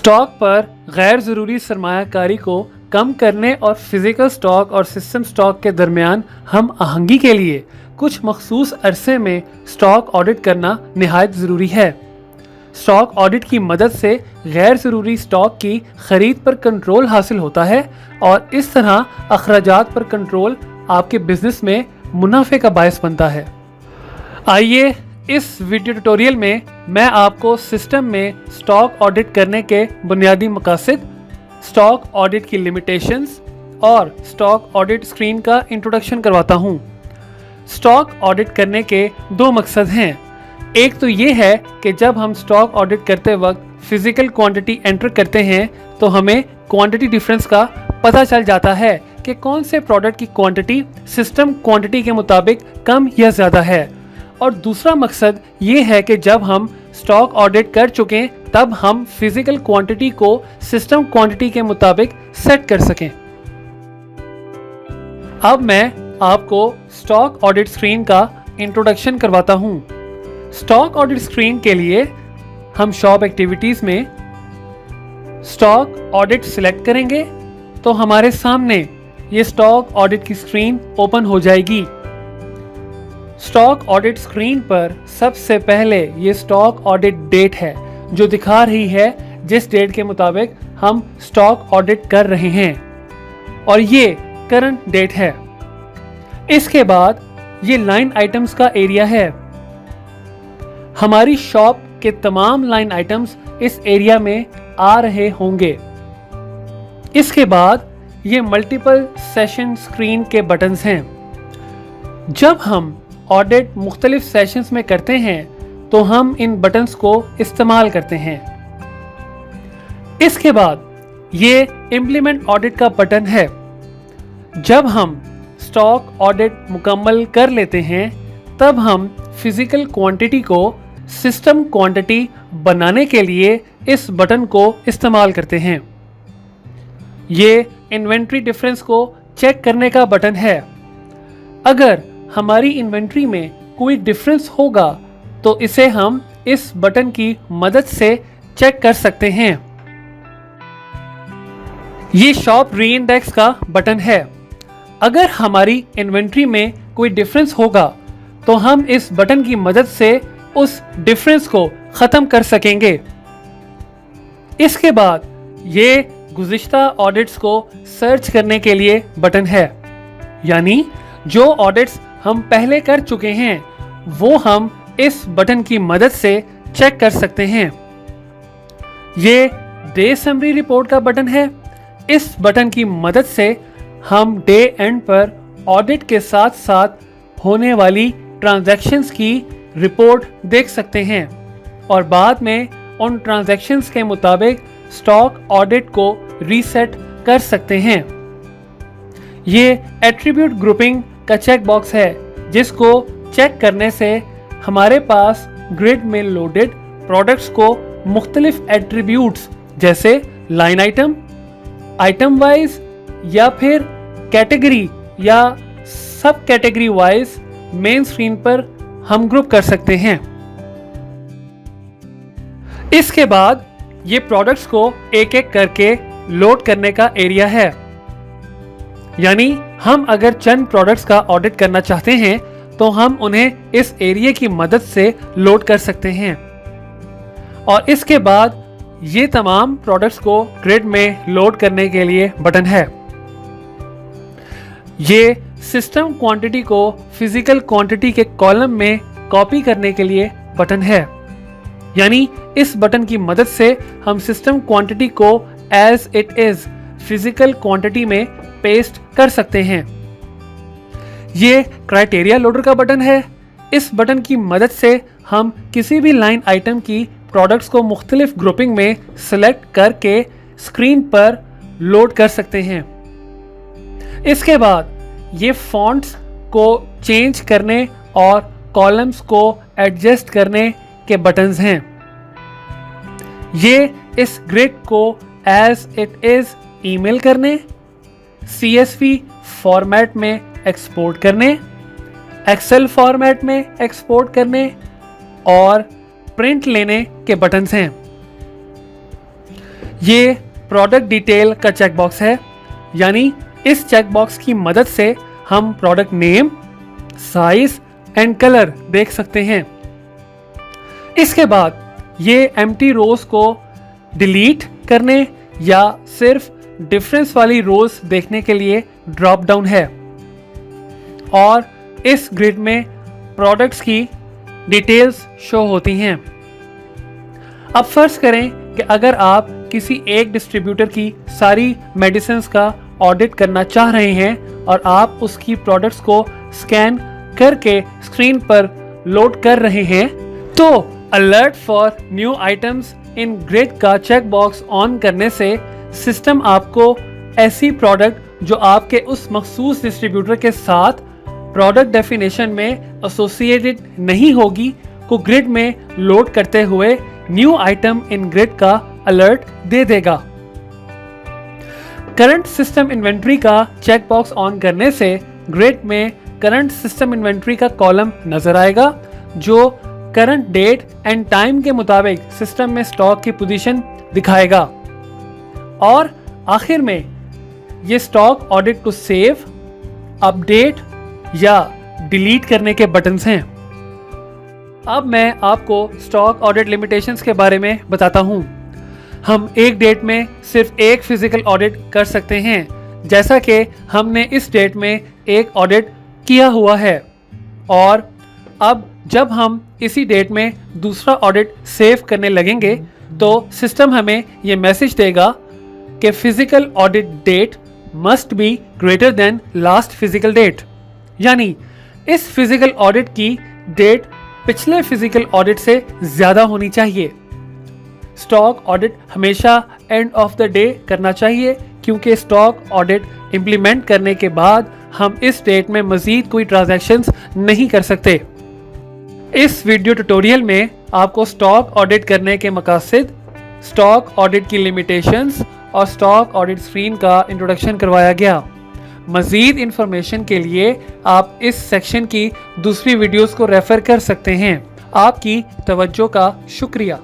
Stock पर गैर ज़रूरी सरमायाकारी को कम करने और फिज़िकल स्टॉक और सिस्टम स्टॉक के दरमियान हम आहंगी के लिए कुछ मखसूस अरसे में स्टॉक ऑडिट करना निहायत ज़रूरी है। स्टॉक ऑडिट की मदद से गैर ज़रूरी स्टॉक की खरीद पर कंट्रोल हासिल होता है और इस तरह अखराजात पर कंट्रोल आपके बिजनेस में मुनाफे का बायस बनता है। आइए इस वीडियो ट्यूटोरियल में मैं आपको सिस्टम में स्टॉक ऑडिट करने के बुनियादी मकासद, स्टॉक ऑडिट की लिमिटेशंस और स्टॉक ऑडिट स्क्रीन का इंट्रोडक्शन करवाता हूं। स्टॉक ऑडिट करने के दो मकसद हैं। एक तो ये है कि जब हम स्टॉक ऑडिट करते वक्त फिजिकल क्वांटिटी एंटर करते हैं तो हमें क्वांटिटी डिफरेंस का पता चल जाता है कि कौन से प्रोडक्ट की क्वांटिटी सिस्टम क्वांटिटी के मुताबिक कम या ज़्यादा है। और दूसरा मकसद ये है कि जब हम स्टॉक ऑडिट कर चुकें तब हम फिजिकल क्वांटिटी को सिस्टम क्वांटिटी के मुताबिक सेट कर सकें। अब मैं आपको स्टॉक ऑडिट स्क्रीन का इंट्रोडक्शन करवाता हूं। स्टॉक ऑडिट स्क्रीन के लिए हम शॉप एक्टिविटीज़ में स्टॉक ऑडिट सिलेक्ट करेंगे तो हमारे सामने ये स्टॉक ऑडिट की स्क्रीन ओपन हो जाएगी। स्टॉक ऑडिट स्क्रीन पर सबसे पहले ये स्टॉक ऑडिट डेट है जो दिखा रही है जिस डेट के मुताबिक हम स्टॉक ऑडिट कर रहे हैं और ये करंट डेट है। इसके बाद ये लाइन आइटम्स का एरिया है। हमारी शॉप के तमाम लाइन आइटम्स इस एरिया में आ रहे होंगे। इसके बाद ये मल्टीपल सेशन स्क्रीन के बटन्स हैं। जब हम ऑडिट मुख्तलिफ सेशंस में करते हैं तो हम इन बटन्स को इस्तेमाल करते हैं। इसके बाद ये इम्प्लीमेंट ऑडिट का बटन है। जब हम स्टॉक ऑडिट मुकम्मल कर लेते हैं तब हम फिजिकल क्वांटिटी को सिस्टम क्वांटिटी बनाने के लिए इस बटन को इस्तेमाल करते हैं। ये इन्वेंट्री डिफरेंस को चेक करने का बटन है। अगर हमारी इन्वेंट्री में कोई डिफरेंस होगा तो इसे हम इस बटन की मदद से चेक कर सकते हैं। ये शॉप रीइंडेक्स का बटन है। अगर हमारी इन्वेंट्री में कोई डिफरेंस होगा तो हम इस बटन की मदद से उस डिफरेंस को ख़त्म कर सकेंगे। इसके बाद ये गुज़िश्ता ऑडिट्स को सर्च करने के लिए बटन है, यानी जो ऑडिट्स हम पहले कर चुके हैं वो हम इस बटन की मदद से चेक कर सकते हैं। ये डे समरी रिपोर्ट का बटन है। इस बटन की मदद से हम डे एंड पर ऑडिट के साथ साथ होने वाली ट्रांजैक्शंस की रिपोर्ट देख सकते हैं और बाद में उन ट्रांजैक्शंस के मुताबिक स्टॉक ऑडिट को रीसेट कर सकते हैं। ये एट्रीब्यूट ग्रुपिंग का चेक बॉक्स है जिसको चेक करने से हमारे पास ग्रिड में लोडेड प्रोडक्ट्स को मुख्तलिफ एट्रीब्यूट्स जैसे लाइन आइटम, आइटम वाइज या फिर कैटेगरी या सब कैटेगरी वाइज मेन स्क्रीन पर हम ग्रुप कर सकते हैं। इसके बाद ये प्रोडक्ट्स को एक एक करके लोड करने का एरिया है, यानी हम अगर चंद प्रोडक्ट्स का ऑडिट करना चाहते हैं तो हम उन्हें इस एरिया की मदद से लोड कर सकते हैं। और इसके बाद ये तमाम प्रोडक्ट्स को ग्रिड में लोड करने के लिए बटन है। ये सिस्टम क्वांटिटी को फिजिकल क्वांटिटी के कॉलम में कॉपी करने के लिए बटन है, यानी इस बटन की मदद से हम सिस्टम क्वांटिटी को as it is physical quantity में पेस्ट कर सकते हैं। ये क्राइटेरिया लोडर का बटन है। इस बटन की मदद से हम किसी भी लाइन आइटम की प्रोडक्ट्स को मुख्तलिफ ग्रुपिंग में सिलेक्ट करके स्क्रीन पर लोड कर सकते हैं। इसके बाद ये फॉन्ट्स को चेंज करने और कॉलम्स को एडजस्ट करने के बटन्स हैं। ये इस ग्रिड को एज इट इज ईमेल करने, CSV फॉर्मेट में एक्सपोर्ट करने, एक्सेल फॉर्मेट में एक्सपोर्ट करने और प्रिंट लेने के बटन्स हैं। ये प्रोडक्ट डिटेल का चेकबॉक्स है, यानी इस चेकबॉक्स की मदद से हम product name, size and colour देख सकते हैं। इसके बाद ये एम्प्टी रोज को डिलीट करने या सिर्फ डिफरेंस वाली रोज देखने के लिए ड्रॉप डाउन है और इस ग्रिड में प्रोडक्ट्स की डिटेल्स शो होती हैं। अब फर्ज करें कि अगर आप किसी एक डिस्ट्रीब्यूटर की सारी मेडिसिन्स का ऑडिट करना चाह रहे हैं और आप उसकी प्रोडक्ट्स को स्कैन करके स्क्रीन पर लोड कर रहे हैं, तो alert for new items in grid का चेकबॉक्स ऑन करने से सिस्टम आपको ऐसी प्रोडक्ट जो आपके उस मखसूस डिस्ट्रीब्यूटर के साथ प्रोडक्ट डेफिनेशन में एसोसिएटेड नहीं होगी को ग्रिड में लोड करते हुए न्यू आइटम इन ग्रिड का अलर्ट दे देगा। करंट सिस्टम इन्वेंट्री का चेकबॉक्स ऑन करने से ग्रिड में करंट सिस्टम इन्वेंट्री का कॉलम नजर आएगा जो करंट डेट एंड टाइम के मुताबिक सिस्टम में स्टॉक की पोजीशन दिखाएगा। और आखिर में ये स्टॉक ऑडिट को सेव, अपडेट या डिलीट करने के बटन्स हैं। अब मैं आपको स्टॉक ऑडिट लिमिटेशंस के बारे में बताता हूं। हम एक डेट में सिर्फ एक फिजिकल ऑडिट कर सकते हैं, जैसा कि हमने इस डेट में एक ऑडिट किया हुआ है। और अब जब हम इसी डेट में दूसरा ऑडिट सेव करने लगेंगे तो सिस्टम हमें ये मैसेज देगा कि physical audit date must be greater than last physical date, यानी इस फिजिकल ऑडिट की डेट पिछले फिजिकल ऑडिट से ज़्यादा होनी चाहिए। स्टॉक ऑडिट हमेशा एंड ऑफ द डे करना चाहिए, क्योंकि स्टॉक ऑडिट इंप्लीमेंट करने के बाद हम इस डेट में मज़ीद कोई ट्रांजैक्शंस नहीं कर सकते। इस वीडियो ट्यूटोरियल में आपको स्टॉक ऑडिट करने के मकासद, स्टॉक ऑडिट की लिमिटेशंस और स्टॉक ऑडिट स्क्रीन का इंट्रोडक्शन करवाया गया। मज़ीद इंफॉर्मेशन के लिए आप इस सेक्शन की दूसरी वीडियोस को रेफ़र कर सकते हैं। आपकी तवज्जो का शुक्रिया।